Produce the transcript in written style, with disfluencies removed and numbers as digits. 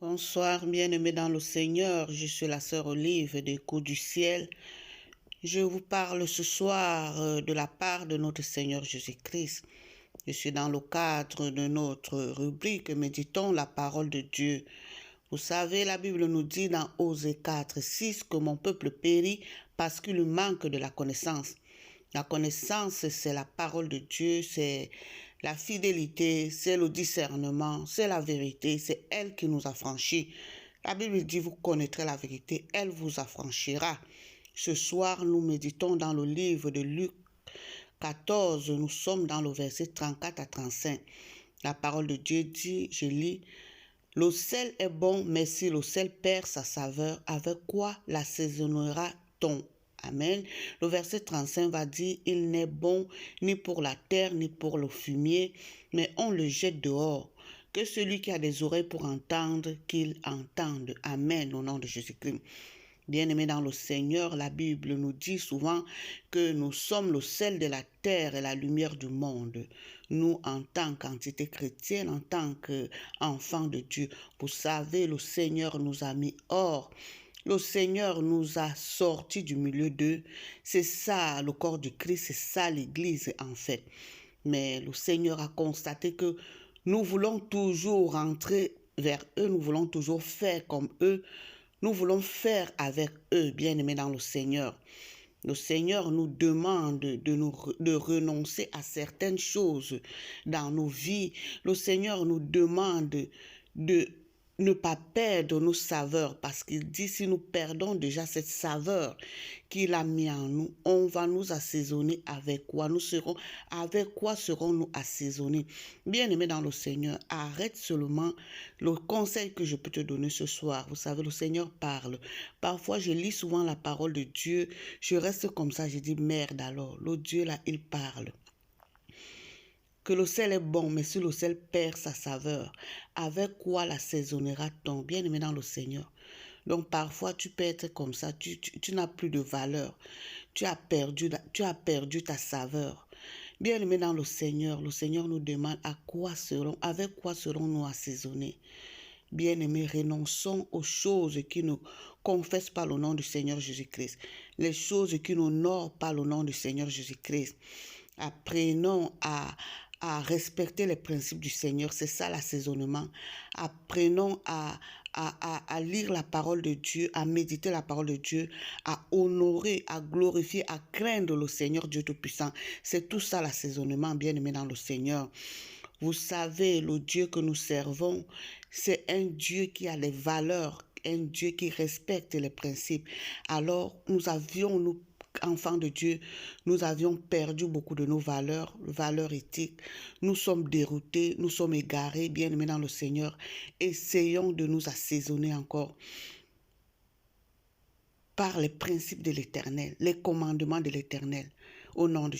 Bonsoir, bien-aimés dans le Seigneur. Je suis la sœur Olive des Coups du Ciel. Je vous parle ce soir de la part de notre Seigneur Jésus-Christ. Je suis dans le cadre de notre rubrique Méditons la parole de Dieu. Vous savez, la Bible nous dit dans Osée 4, 6 que mon peuple périt parce qu'il manque de la connaissance. La connaissance, c'est la parole de Dieu, c'est la fidélité, c'est le discernement, c'est la vérité, c'est elle qui nous affranchit. La Bible dit, vous connaîtrez la vérité, elle vous affranchira. Ce soir, nous méditons dans le livre de Luc 14, nous sommes dans le verset 34 à 35. La parole de Dieu dit, je lis, « Le sel est bon, mais si le sel perd sa saveur, avec quoi l'assaisonnera-t-on » Amen. Le verset 35 va dire, « Il n'est bon ni pour la terre, ni pour le fumier, mais on le jette dehors. Que celui qui a des oreilles pour entendre, qu'il entende. » Amen, au nom de Jésus-Christ. Bien-aimés dans le Seigneur, la Bible nous dit souvent que nous sommes le sel de la terre et la lumière du monde. Nous, en tant qu'entité chrétienne, en tant qu'enfants de Dieu, vous savez, le Seigneur nous a mis hors. Le Seigneur nous a sortis du milieu d'eux. C'est ça le corps du Christ, c'est ça l'Église en fait. Mais le Seigneur a constaté que nous voulons toujours rentrer vers eux, nous voulons toujours faire comme eux, nous voulons faire avec eux, bien-aimés dans le Seigneur. Le Seigneur nous demande de renoncer à certaines choses dans nos vies. Le Seigneur nous demande de ne pas perdre nos saveurs, parce qu'il dit si nous perdons déjà cette saveur qu'il a mis en nous, on va nous assaisonner avec quoi? Avec quoi serons-nous assaisonnés? Bien-aimé dans le Seigneur, arrête seulement le conseil que je peux te donner ce soir. Vous savez, le Seigneur parle. Parfois, je lis souvent la parole de Dieu, je reste comme ça, je dis merde alors, le Dieu là, il parle. Que le sel est bon, mais si le sel perd sa saveur, avec quoi l'assaisonnera-t-on? Bien-aimé dans le Seigneur. Donc parfois tu peux être comme ça, tu n'as plus de valeur, tu as perdu ta saveur. Bien-aimé dans le Seigneur nous demande avec quoi serons-nous assaisonnés? Bien-aimés, renonçons aux choses qui ne confessent pas le nom du Seigneur Jésus-Christ, les choses qui n'honorent pas le nom du Seigneur Jésus-Christ. Apprenons à respecter les principes du Seigneur, c'est ça l'assaisonnement. Apprenons à lire la parole de Dieu, à méditer la parole de Dieu, à honorer, à glorifier, à craindre le Seigneur Dieu Tout-Puissant. C'est tout ça l'assaisonnement, bien-aimé dans le Seigneur. Vous savez, le Dieu que nous servons, c'est un Dieu qui a les valeurs, un Dieu qui respecte les principes. Alors, nous, enfants de Dieu, nous avions perdu beaucoup de nos valeurs éthiques. Nous sommes déroutés, nous sommes égarés, bien-aimés dans le Seigneur. Essayons de nous assaisonner encore par les principes de l'Éternel, les commandements de l'Éternel, au nom de Jésus.